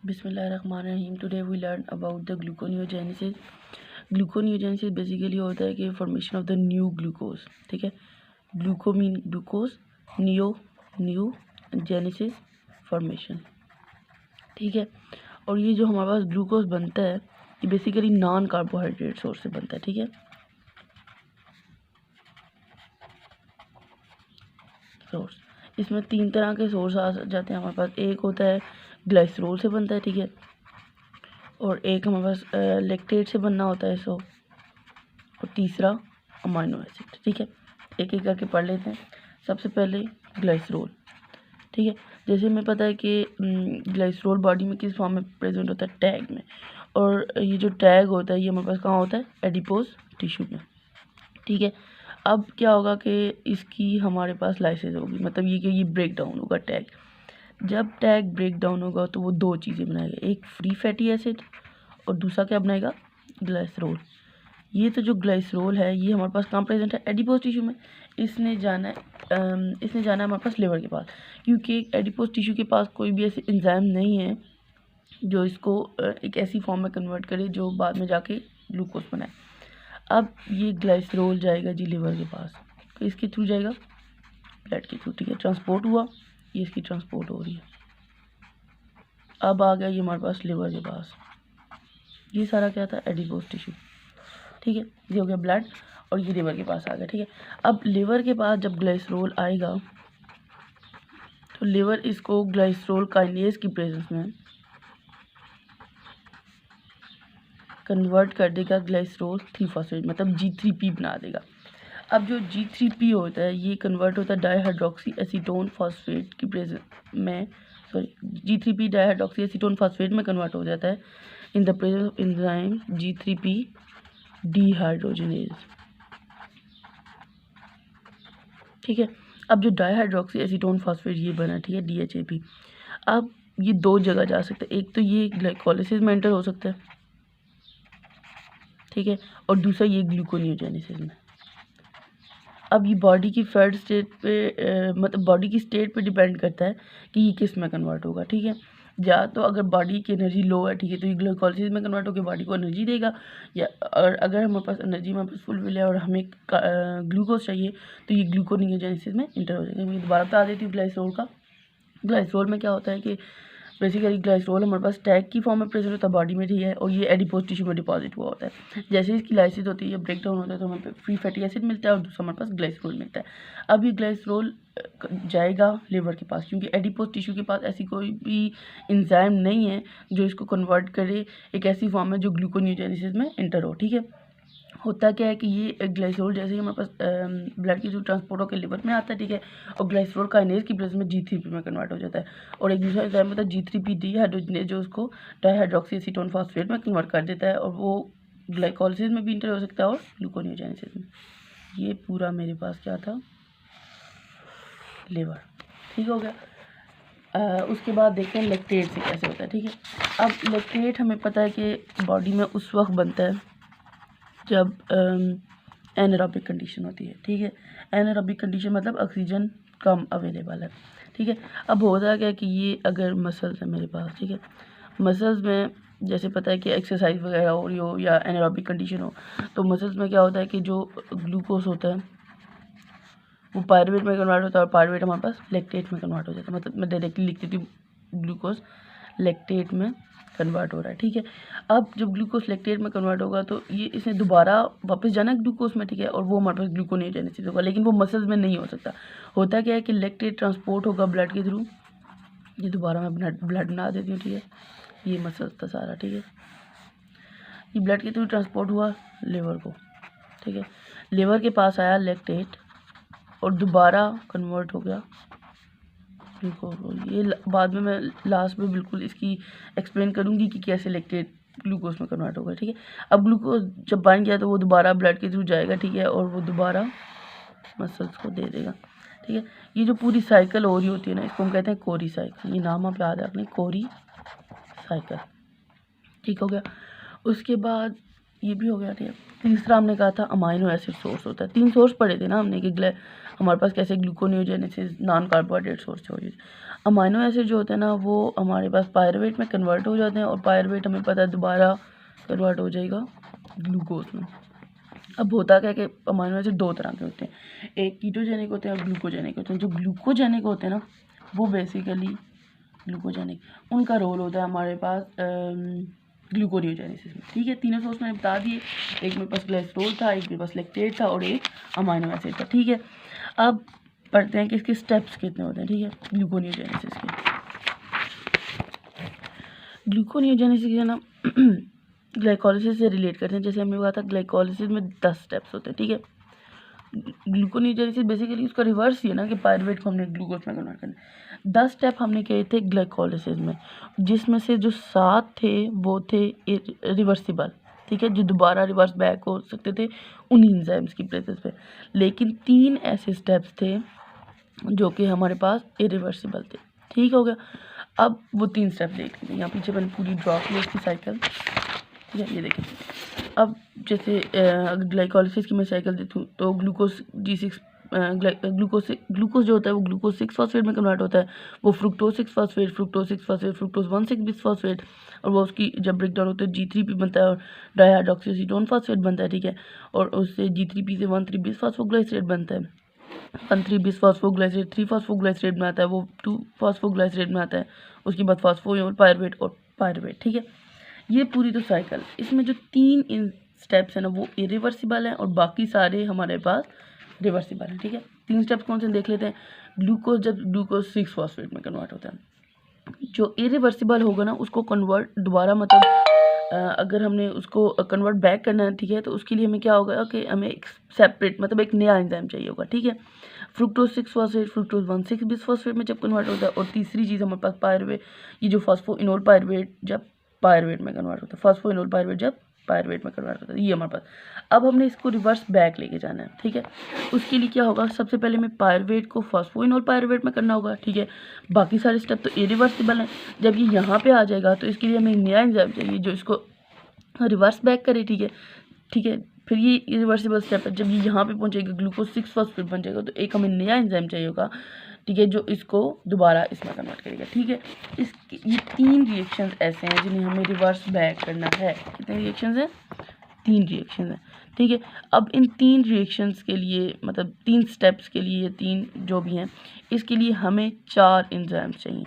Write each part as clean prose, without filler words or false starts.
बिस्मिल्लाहिर्रहमानिर्रहीम। Today we learn about the gluconeogenesis. Gluconeogenesis basically होता है कि formation of the new glucose. ठीक है, gluco mean glucose, new genesis formation. ठीक है, और ये जो हमारे पास ग्लूकोज बनता है ये बेसिकली नॉन कार्बोहाइड्रेट सोर्स से बनता है। ठीक है, सोर्स इसमें 3 तरह के सोर्स आ जाते हैं हमारे पास। एक होता है ग्लाइसरोल से बनता है, ठीक है, और एक हमारे पास लैक्टेट से बनना होता है इसको, और तीसरा अमाइनो एसिड। ठीक है, एक एक करके पढ़ लेते हैं। सबसे पहले ग्लाइसरोल। ठीक है, जैसे हमें पता है कि ग्लाइसरोल बॉडी में किस फॉर्म में प्रेजेंट होता है, टैग में, और ये जो टैग होता है ये हमारे पास कहाँ होता है, एडिपोज टिश्यू में। ठीक है, अब क्या होगा कि इसकी हमारे पास लाइसेस होगी, मतलब ये कि ये ब्रेक डाउन होगा टैग। जब टैग ब्रेक डाउन होगा तो वो दो चीज़ें बनाएगा, एक फ्री फैटी एसिड और दूसरा क्या बनाएगा, ग्लाइसरोल। ये तो जो ग्लाइसरोल है ये हमारे पास कहाँ प्रेजेंट है, एडिपोज टिश्यू में। इसने जाना है हमारे पास लिवर के पास, क्योंकि एडिपोज टिश्यू के पास कोई भी ऐसे एंजाइम नहीं है जो इसको एक ऐसी फॉर्म में कन्वर्ट करे जो बाद में जाके ग्लूकोज बनाए। अब ये ग्लाइसरोल जाएगा जी लिवर के पास, तो इसके थ्रू जाएगा, ब्लड के थ्रू। ठीक है, ट्रांसपोर्ट हुआ, ये इसकी ट्रांसपोर्ट हो रही है। अब आ गया ये हमारे पास लिवर के पास, ये सारा क्या था, एडिपोज टिश्यू। ठीक है, ये हो गया ब्लड, और ये लिवर के पास आ गया। ठीक है, अब लिवर के पास जब ग्लाइसरोल आएगा तो लिवर इसको ग्लाइसरोल काइनेज की प्रेजेंस में कन्वर्ट कर देगा ग्लाइसरोल 3-फॉस्फेट, मतलब G3P बना देगा। अब जो G3P होता है ये कन्वर्ट होता है डाईहाइड्रोक्सी एसीटोन फॉस्फेट की प्रेजेंस में, G3P डाईहाइड्रोक्सी एसीटोन फॉस्फेट में कन्वर्ट हो जाता है इन the presence of enzyme G3P dehydrogenase. ठीक है, अब जो डाईहाइड्रोक्सी एसीटोन फॉस्फेट ये बना, ठीक है, DHAP। अब ये दो जगह जा सकता है, एक तो ये ग्लाइकोलिसिस में एंटर हो सकता है, ठीक है, और दूसरा ये ग्लूकोनियोजेनेसिस में। अब ये बॉडी की फैट स्टेट पे मतलब बॉडी की स्टेट पे डिपेंड करता है कि ये किस में कन्वर्ट होगा। ठीक है, या तो अगर बॉडी की एनर्जी लो है, ठीक है, तो ये ग्लूकोलिसिस में कन्वर्ट होकर बॉडी को एनर्जी देगा, या और अगर हमारे पास एनर्जी हमारे पास फुल है और हमें ग्लूकोज चाहिए तो ये ग्लूकोनियोजेनेसिस में इंटर हो जाएगा। मैं दोबारा बता देती हूँ ग्लाइसरोल का। ग्लाइसरोल में क्या होता है कि बेसिकली ग्लाइसरोल हमारे पास टैग की फॉर्म में प्रेजेंट होता है बॉडी में, ठीक है, और ये एडिपोज टिश्यू में डिपॉजिट हुआ होता है। जैसे इसकी लाइसिस होती है, ब्रेक डाउन होता है, तो हमें फ्री फैटी एसिड मिलता है और दूसरा हमारे पास ग्लाइसरोल मिलता है। अब ये ग्लाइसरोल जाएगा लिवर के पास, क्योंकि एडिपोज टिश्यू के पास ऐसी कोई भी इंजाइम नहीं है जो इसको कन्वर्ट करे एक ऐसी फॉर्म में जो ग्लूकोनियोजेनेसिस में इंटर हो। ठीक है, होता क्या है कि ये ग्लाइसरोल जैसे ही हमारे पास ब्लड की जो ट्रांसपोर्ट होकर लिवर में आता है, ठीक है, और ग्लाइसरोल काइनेज की प्रेजेंस में G3P में कन्वर्ट हो जाता है, और एक दूसरा एंजाइम होता है G3P डिहाइड्रोजनेज जो उसको डाईहाइड्रोक्सी एसीटोन फॉस्फेट में कन्वर्ट कर देता है, और वो ग्लाइकोलिसिस में भी इंटर हो सकता है और ग्लूकोनियोजेनेसिस में। ये पूरा मेरे पास क्या था, लिवर। ठीक हो गया। उसके बाद देखते हैं लैक्टेट से कैसे होता है। ठीक है, अब लैक्टेट हमें पता है कि बॉडी में उस वक्त बनता है जब एनारोबिक कंडीशन होती है। ठीक है, एनारोबिक कंडीशन मतलब ऑक्सीजन कम अवेलेबल है। ठीक है, अब होता क्या है कि ये अगर मसल्स है मेरे पास, ठीक है, मसल्स में जैसे पता है कि एक्सरसाइज वगैरह हो रही हो या एनारोबिक कंडीशन हो, तो मसल्स में क्या होता है कि जो ग्लूकोज होता है वो पायरुवेट में कन्वर्ट होता है, और पायरुवेट हमारे पास लैक्टेट में कन्वर्ट हो जाता है। मतलब मैं डायरेक्टली लिख देती हूँ, ग्लूकोज लैक्टेट में कन्वर्ट हो रहा है। ठीक है, अब जब ग्लूकोज लैक्टेट में कन्वर्ट होगा तो ये इसने दोबारा वापस जाना है ग्लूकोज में, ठीक है, और वो हमारे पास ग्लूकोनियोजेनेसिस होगा, लेकिन वो मसल्स में नहीं हो सकता। होता क्या है कि लैक्टेट ट्रांसपोर्ट होगा ब्लड के थ्रू, ये दोबारा मैं ब्लड बना देती हूँ, ठीक है, ये मसल्स था सारा। ठीक है, ये ब्लड के थ्रू ट्रांसपोर्ट हुआ लिवर को, ठीक है, लिवर के पास आया लैक्टेट और दोबारा कन्वर्ट हो गया ग्लूकोज। ये बाद में मैं लास्ट में बिल्कुल इसकी एक्सप्लेन करूँगी कि कैसे लैक्टेट ग्लूकोज में कन्वर्ट होगा। ठीक है, अब ग्लूकोज जब बाइंड किया तो वो दोबारा ब्लड के थ्रू जाएगा, ठीक है, और वो दोबारा मसल्स को दे देगा। ठीक है, ये जो पूरी साइकिल हो रही होती है ना, इसको हम कहते हैं कोरी साइकिल। ये नाम आप याद रखना, कोरी साइकिल। ठीक हो गया, उसके बाद ये भी हो गया। ठीक है, तीसरा हमने कहा था अमाइनो एसिड सोर्स होता है। 3 सोर्स पढ़े थे ना हमने कि हमारे पास कैसे ग्लूकोनियोजेनेसिस नॉन कार्बोहाइड्रेट सोर्स से हो जाए। अमाइनो एसिड जो होते हैं ना वो हमारे पास पायरुवेट में कन्वर्ट हो जाते हैं और पायरुवेट हमें पता है दोबारा कन्वर्ट हो जाएगा ग्लूकोज में। अब होता क्या है कि अमाइनो एसिड दो तरह के होते हैं, एक कीटोजेनिक होते हैं और ग्लूकोजेनिक होते हैं। जो ग्लूकोजेनिक होते हैं ना वो बेसिकली ग्लूकोजेनिक उनका रोल होता है हमारे पास ग्लूकोनियोजेनेसिस में। ठीक है, तीनों सोर्स मैंने बता दिए, एक मेरे पास ग्लाइसरोल था, एक मेरे पास लैक्टेट था और एक अमाइनो एसिड था। ठीक है, अब पढ़ते हैं कि इसके स्टेप्स कितने होते हैं। ठीक है, ग्लूकोनियोजेनेसिस के ग्लूकोनियोजेनेसिस है ना ग्लाइकोलिसिस से रिलेट करते हैं। जैसे हमने कहा था ग्लाइकोलिसिस में 10 स्टेप्स होते हैं। ठीक है, ग्लूकोनियोजेनेसिस बेसिकली उसका रिवर्स ही है ना कि पायरुवेट को हमने ग्लूकोज में कन्वर्ट करना। 10 स्टेप हमने किए थे ग्लाइकोलिसिस में, जिसमें से जो 7 थे वो थे रिवर्सिबल। ठीक है, जो दोबारा रिवर्स बैक हो सकते थे उन्हीं एंजाइम्स की प्रेजेंस पे। लेकिन 3 ऐसे स्टेप्स थे जो कि हमारे पास इरिवर्सिबल थे। ठीक हो गया। अब वो 3 स्टेप देख लीजिए, यहाँ पीछे मैंने पूरी ड्रॉ की इसकी साइकिल। ठीक है, ये देखिए। अब जैसे ग्लाइकोलिसिस की मैं साइकिल देखूँ तो ग्लूकोज G6 ग्लूकोज जो होता है वो ग्लूकोज 6 फॉस्फेट में कन्वर्ट होता है, वो fructose 6 phosphate, fructose 1,6 bis phosphate, और वो उसकी जब ब्रेकडाउन होता है G3P बनता है और डाइहाइड्रोक्सीसीटोन फॉस्फेट बनता है। ठीक है, और उससे G3P से 1,3 बिस फॉस्फोग्लाइसरेट बनता है, 1,3 बिस फॉस्फोग्लाइसरेट 3 फॉस्फोग्लाइसरेट बनाता है, वो 2 फॉस्फोग्लाइसरेट बनाता है, उसके बाद फॉस्फोइनोल पायरुवेट और पायरुवेट। ठीक है, ये पूरी तो साइकिल। इसमें जो 3 इन स्टेप्स हैं ना वो इरिवर्सिबल हैं और बाकी सारे हमारे पास रिवर्सिबल हैं। ठीक है, 3 स्टेप्स कौन से देख लेते हैं। ग्लूकोज जब ग्लूकोज 6 फॉस्फेट में कन्वर्ट होता है, जो इरिवर्सिबल होगा ना उसको कन्वर्ट दोबारा मतलब अगर हमने उसको कन्वर्ट बैक करना है, ठीक है, तो उसके लिए हमें क्या होगा कि हमें एक सेपरेट मतलब एक नया एंजाइम चाहिए होगा। ठीक है, fructose 6 phosphate fructose 1,6 bis phosphate में जब कन्वर्ट होता है, और तीसरी चीज़ हमारे पास पायरुवेट, ये जो फॉस्फोइनोल पायरुवेट जब पायरुवेट में कन्वर्ट होता है, फॉस्फोइनोल पायरुवेट जब पायरुवेट में कन्वर्ट होता है, ये हमारे पास। अब हमने इसको रिवर्स बैक लेके जाना है। ठीक है, उसके लिए क्या होगा, सबसे पहले हमें पायरुवेट को फॉस्फोइनोल पायरुवेट में करना होगा। ठीक है, बाकी सारे स्टेप तो इरिवर्सिबल हैं। जब ये यहाँ पे आ जाएगा तो इसके लिए हमें नया एंजाइम चाहिए जो इसको रिवर्स बैक करे। ठीक है, ठीक है, फिर ये इरिवर्सिबल स्टेप है, जब ये यहाँ पे पहुँचेगा ग्लूकोज 6 फॉस्फेट बन जाएगा तो एक हमें नया एंजाइम चाहिए होगा। ठीक है, जो इसको दोबारा इसमें कन्वर्ट करेगा। ठीक है, ये 3 रिएक्शंस ऐसे हैं जिन्हें हमें रिवर्स बैक करना है। कितने रिएक्शंस हैं, 3 रिएक्शंस हैं। ठीक है, अब इन 3 रिएक्शंस के लिए मतलब 3 स्टेप्स के लिए 3 जो भी हैं, इसके लिए हमें 4 एंजाइम्स चाहिए।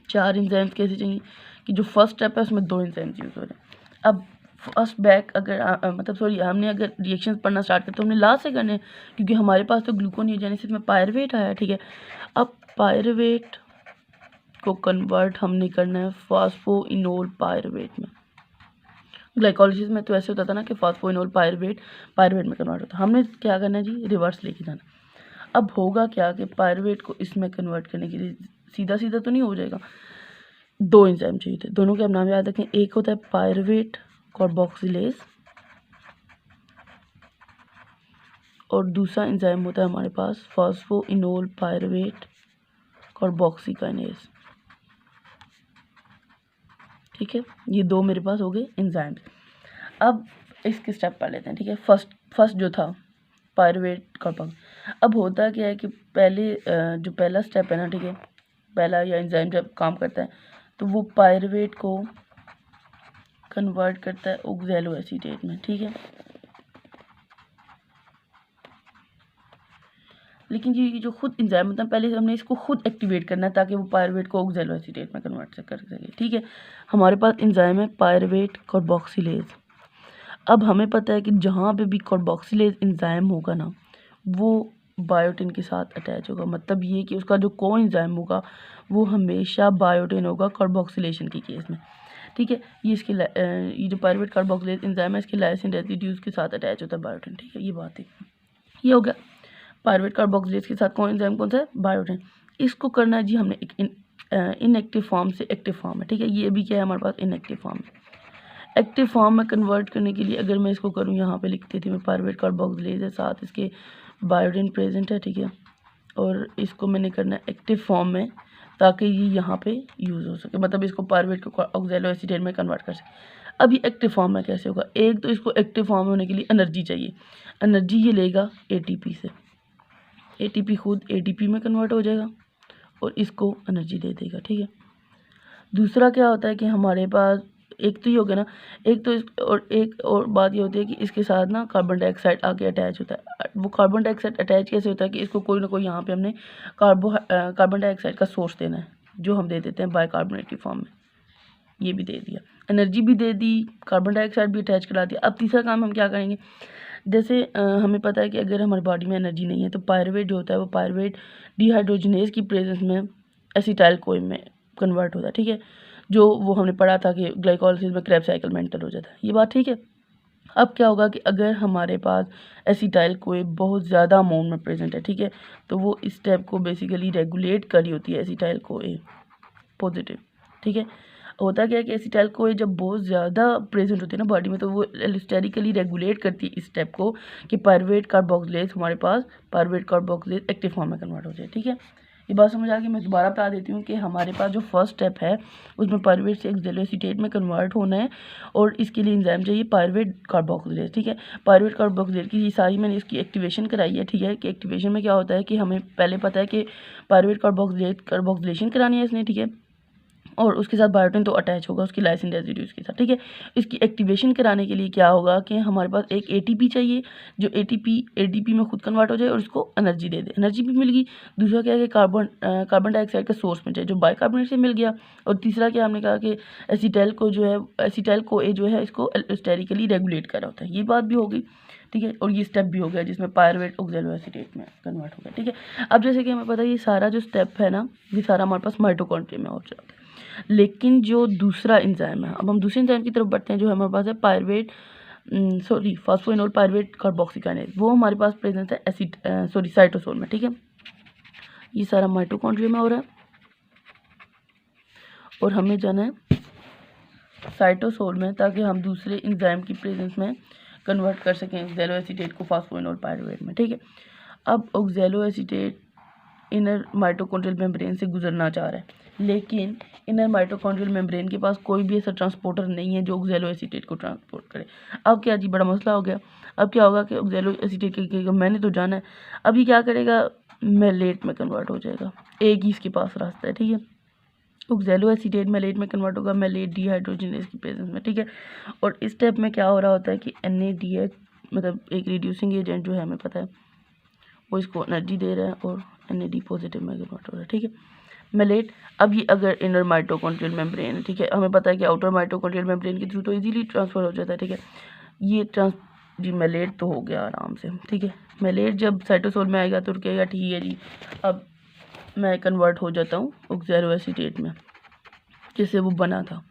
4 एंजाइम्स कैसे चाहिए कि जो फर्स्ट स्टेप है उसमें 2 एंजाइम्स यूज़ हो रहे हैं। अब फर्स्ट बैक अगर मतलब सॉरी हमने अगर रिएक्शंस पढ़ना स्टार्ट किया तो हमने लास्ट से करने, क्योंकि हमारे पास तो ग्लूकोनियोजेनेसिस में पायरुवेट आया। ठीक है, अब पायरुवेट को कन्वर्ट हमने करना है फॉस्फोइनोल पायरुवेट में। ग्लाइकोलिसिस में तो ऐसे होता था ना कि फॉस्फोइनोल पायरुवेट में कन्वर्ट होता है, हमने क्या करना है जी, रिवर्स लेके जाना। अब होगा क्या कि पायरुवेट को इसमें कन्वर्ट करने के लिए सीधा सीधा तो नहीं हो जाएगा, 2 एंजाइम चाहिए थे। दोनों के आप नाम याद रखें, एक होता है पायरुवेट कार्बोक्सिलेज और दूसरा एंजाइम होता है हमारे पास फॉस्फोइनोल पायरुवेट कार्बोक्सीकाइनेज। ठीक है, ये 2 मेरे पास हो गए एंजाइम। अब इसके स्टेप पढ़ लेते हैं। ठीक है, फर्स्ट जो था पायरुवेट कार्बोक्स। अब होता क्या है कि पहले जो पहला स्टेप है ना, ठीक है, पहला या एंजाइम जब काम करता है तो वो पायरुवेट को कन्वर्ट करता है ऑक्सैलो एसीटेट में। ठीक है, लेकिन ये जो खुद एंजाइम होता है पहले हमने इसको खुद एक्टिवेट करना है ताकि वो पायरुवेट को ऑक्सैलो एसीटेट में कन्वर्ट कर सके। ठीक है, हमारे पास एंजाइम है पायरुवेट कार्बोक्सिलेज। अब हमें पता है कि जहाँ पे भी कार्बोक्सिलेज एंजाइम होगा ना वो बायोटिन के साथ अटैच होगा, मतलब ये कि उसका जो को एंजाइम होगा वो हमेशा बायोटिन होगा कार्बोक्सिलेशन के केस में। ठीक है, ये इसके ये जो पायरुवेट कार्बोक्सिलेज एंजाइम है इसके लाइसिन रेसिड्यूज के साथ अटैच होता है बायोटिन। ठीक है, ये बात है, ये हो गया पायरुवेट कार्बोक्सिलेज के साथ कौन एंजाइम कौन सा है, बायोटिन। इसको करना है जी हमने एक इनएक्टिव फॉर्म से एक्टिव फॉर्म में। ठीक है, ये भी क्या है हमारे पास इनएक्टिव फॉर्म में। एक्टिव फॉर्म में कन्वर्ट करने के लिए अगर मैं इसको करूँ, यहाँ पे लिखती थी मैं पायरुवेट कार्बोक्सिलेज है, साथ इसके बायोटिन प्रेजेंट है। ठीक है, और इसको मैंने करना है एक्टिव फॉर्म में ताकि ये यहाँ पे यूज़ हो सके, मतलब इसको पायरुवेट को ऑक्सैलो एसीटेट में कन्वर्ट कर सके। अब ये एक्टिव फॉर्म में कैसे होगा, एक तो इसको एक्टिव फॉर्म होने के लिए एनर्जी चाहिए, एनर्जी ये लेगा ATP से। ATP खुद ADP में कन्वर्ट हो जाएगा और इसको एनर्जी दे देगा, ठीक है। दूसरा क्या होता है कि हमारे पास एक तो ये हो गया ना, एक और बात ये होती है कि इसके साथ ना कार्बन डाइऑक्साइड आके अटैच होता है। वो कार्बन डाइऑक्साइड अटैच कैसे होता है कि इसको कोई ना कोई यहाँ पे हमने कार्बन डाइऑक्साइड का सोर्स देना है, जो हम दे देते हैं बाइकार्बोनेट की फॉर्म में। ये भी दे दिया, एनर्जी भी दे दी, कार्बन डाइऑक्साइड भी अटैच करा दिया। अब तीसरा काम हम क्या करेंगे, जैसे हमें पता है कि अगर हमारी बॉडी में एनर्जी नहीं है तो पायरुवेट जो होता है वो पायरुवेट डिहाइड्रोजनेज की प्रेजेंस में एसिटाइल कोई में कन्वर्ट होता है, ठीक है। जो वो हमने पढ़ा था कि ग्लाइकोलाइसिस में क्रेब्स साइकिल मेंटेन हो जाता है, ये बात ठीक है। अब क्या होगा कि अगर हमारे पास एसिटाइल कोई बहुत ज़्यादा अमाउंट में प्रेजेंट है, ठीक है, तो वो इस स्टेप को बेसिकली रेगुलेट कर रही होती है एसिटाइल कोई पॉजिटिव, ठीक है। होता क्या है कि एसिटाइल कोई जब बहुत ज़्यादा प्रेजेंट होती है ना बॉडी में, तो वो एलिस्टेरिकली रेगुलेट करती है इस स्टेप को कि पायरुवेट कार्बोक्सिलेज हमारे पास पायरुवेट कार्बोक्सिलेज एक्टिव फॉर्म में कन्वर्ट हो जाए, ठीक है। ये बात समझ आ गई। मैं दोबारा बता देती हूँ कि हमारे पास जो फर्स्ट स्टेप है उसमें पायरुवेट से एक्सेलोएसीटेट में कन्वर्ट होना है और इसके लिए एंजाइम चाहिए पायरुवेट कार्बोक्सिलेज, ठीक है। पायरुवेट कार्बोक्सिलेज की ये सारी मैंने इसकी एक्टिवेशन कराई है, ठीक है। कि एक्टिवेशन में क्या होता है कि हमें पहले पता है कि पायरुवेट कार्बोक्सिलेशन करानी है इसने, ठीक है, और उसके साथ बायोटिन तो अटैच होगा उसकी लाइसिन रेजिड्यूज के साथ, ठीक है। इसकी एक्टिवेशन कराने के लिए क्या होगा कि हमारे पास एक ATP चाहिए जो ADP में खुद कन्वर्ट हो जाए और इसको एनर्जी दे दे, एनर्जी भी मिल गई। दूसरा क्या है कि कार्बन डाइऑक्साइड का सोर्स मिल जाए जो बाइकार्बोनेट से मिल गया। और तीसरा क्या हमने कहा कि एसिटाइल को जो है इसको एलिस्टेरिकली रेगुलेट कर रहा होता है, ये बात भी हो गई, ठीक है। और ये स्टेप भी हो गया जिसमें पायरुवेट ऑक्सैलोएसीटेट में कन्वर्ट हो गया, ठीक है। अब जैसे कि हमें पता है ये सारा जो स्टेप है ना, ये सारा हमारे पास माइटोकॉन्ड्रिया में हो जाता है। लेकिन जो दूसरा एंजाइम है, अब हम दूसरे एंजाइम की तरफ बढ़ते हैं जो हमारे पास है फॉस्फोइनोल पायरुवेट कार्बोक्सिकाइनेज, वो हमारे पास प्रेजेंट है साइटोसोल में, ठीक है। ये सारा माइटोकॉन्ड्रिया में हो रहा है और हमें जाना है साइटोसोल में ताकि हम दूसरे एंजाइम की प्रेजेंस में कन्वर्ट कर सकें ऑक्सैलोएसीटेट को फॉस्फोइनोल पायरुवेट में, ठीक है। अब ऑक्सैलोएसीटेट इनर माइटोकॉन्ड्रियल मेम्ब्रेन से गुजरना चाह रहा है, लेकिन इनर माइटोकॉन्ड्रियल मेम्ब्रेन के पास कोई भी ऐसा ट्रांसपोर्टर नहीं है जो ऑक्सैलोएसीटेट को ट्रांसपोर्ट करे। अब क्या जी, बड़ा मसला हो गया। अब क्या होगा कि ऑक्सैलोएसीटेट के मैंने तो जाना है, अब ये क्या करेगा, मेलेट में कन्वर्ट हो जाएगा। एक ही इसके पास रास्ता है, ठीक है। ऑक्सैलोएसीटेट मेलेट में कन्वर्ट होगा, मेलेट डिहाइड्रोजनेज की प्रेजेंस में, ठीक है। और इस स्टेप में क्या हो रहा होता है कि NADH मतलब एक रिड्यूसिंग एजेंट जो है हमें पता है वो इसको एनर्जी दे रहा है और NAD पॉजिटिव में कन्वर्ट हो रहा है, ठीक है। मेलेट अब ये अगर इनर माइटोकॉन्ड्रियल मेम्ब्रेन है, ठीक है, हमें पता है कि आउटर माइटोकॉन्ड्रियल मेम्ब्रेन के थ्रू तो इजीली ट्रांसफर हो जाता है, ठीक है। ये जी मेलेट तो हो गया आराम से, ठीक है। मेलेट जब साइटोसोल में आएगा तो रुकेगा, ठीक है जी। अब मैं कन्वर्ट हो जाता हूँ ऑक्सैलोएसीटेट में जिससे वो बना था,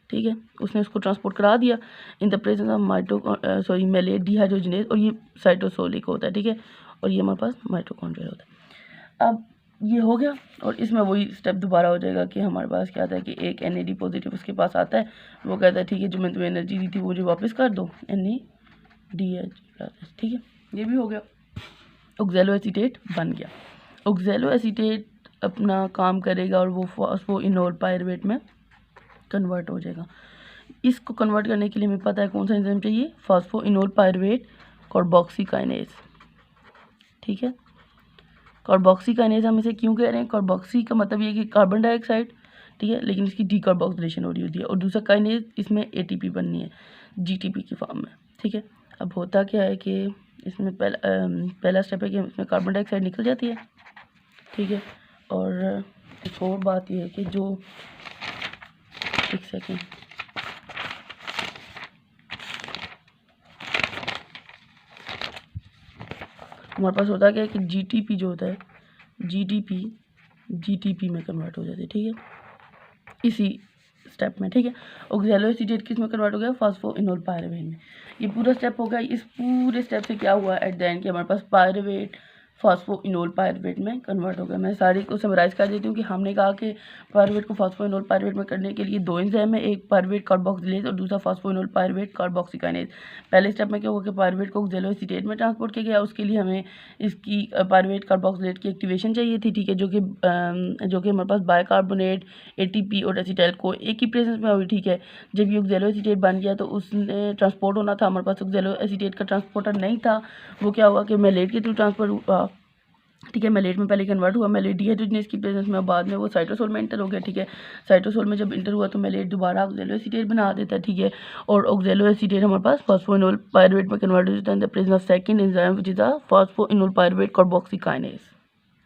ठीक है। उसने उसको ट्रांसपोर्ट करा दिया in the presence of malate dehydrogenase और ये साइटोसोलिक होता है, ठीक है। और ये हमारे पास माइटोकॉन्ड्रियल होता है। अब ये हो गया और इसमें वही स्टेप दोबारा हो जाएगा कि हमारे पास क्या आता है कि एक NAD पॉजिटिव उसके पास आता है, वो कहता है ठीक है जो मैं तुम्हें एनर्जी दी थी वो मुझे वापस कर दो, NADH, ठीक है। ये भी हो गया, ऑक्सैलोएसीटेट बन गया। ऑक्सैलोएसीटेट अपना काम करेगा और वो फॉस्फोइनोल पायरुवेट में कन्वर्ट हो जाएगा। इसको कन्वर्ट करने के लिए हमें पता है कौन सा एंजाइम चाहिए, फॉस्फोइनोल पायरुवेट कार्बोक्सिकाइनेज, ठीक है। कार्बोक्सिकाइनेज हम इसे क्यों कह रहे हैं, कार्बोक्सी का मतलब ये कि कार्बन डाइऑक्साइड, ठीक है, लेकिन इसकी डीकार्बोक्सिलेशन हो रही होती है। और दूसरा काइनेज, इसमें ATP बननी है GTP की फॉर्म में, ठीक है। अब होता क्या है कि इसमें पहला स्टेप है कि इसमें कार्बन डाइऑक्साइड निकल जाती है, ठीक है। और एक और बात यह है कि जो एक सेकेंड हमारे पास होता क्या है कि GTP जो होता है GTP में कन्वर्ट हो जाती है, ठीक है, इसी स्टेप में, ठीक है। ऑक्सैलोएसीटेट किस में कन्वर्ट हो गया, फॉस्फोइनोल पायरुवेट में। ये पूरा स्टेप हो गया। इस पूरे स्टेप से क्या हुआ एट द एंड कि हमारे पास पायरुवेट फॉस्फोइनोल पायरुवेट में कन्वर्ट हो गया। मैं सारी को समराइज कर देती हूँ कि हमने कहा कि पायरुवेट को फॉस्फोइनोल पायरुवेट में करने के लिए दो एंजाइम है, एक पायरुवेट कार्बोक्सिलेज और दूसरा फॉस्फोइनोल पायरुवेट कार्बोक्सिकाइनेज। पहले स्टेप में क्या हुआ कि पायरुवेट को ऑक्सैलोएसीटेट में ट्रांसपोर्ट किया गया, उसके लिए हमें इसकी पायरुवेट कार्बोक्सिलेट की एक्टिवेशन चाहिए थी, ठीक है, जो कि हमारे पास बाइकार्बोनेट ATP और एसिटाइल को एक ही प्रेजेंस में हुई, ठीक है। जब ये ऑक्सैलोएसीटेट बन गया तो उसने ट्रांसपोर्ट होना था, हमारे पास ऑक्सैलोएसीटेट का ट्रांसपोर्टर नहीं था। वो क्या हुआ कि मेलेट के थ्रू ट्रांसफर हुआ ठीक है। मेलेट में पहले कन्वर्ट हुआ, मेलेट डिहाइड्रोजनेज की प्रेजेंस में, बाद में वो साइटोसोल में इंटर हो गया। ठीक है। साइटोसोल में जब इंटर हुआ तो मेलेट दोबारा ऑक्सैलो एसीटेट बना देता है। ठीक है। और ऑक्सैलो एसीटेट हमारे पास फॉस्फोइनोल पायरुवेट में कन्वर्ट हो जाता है इन the presence of second enzyme which is the phosphoenol pyruvate carboxy kinase.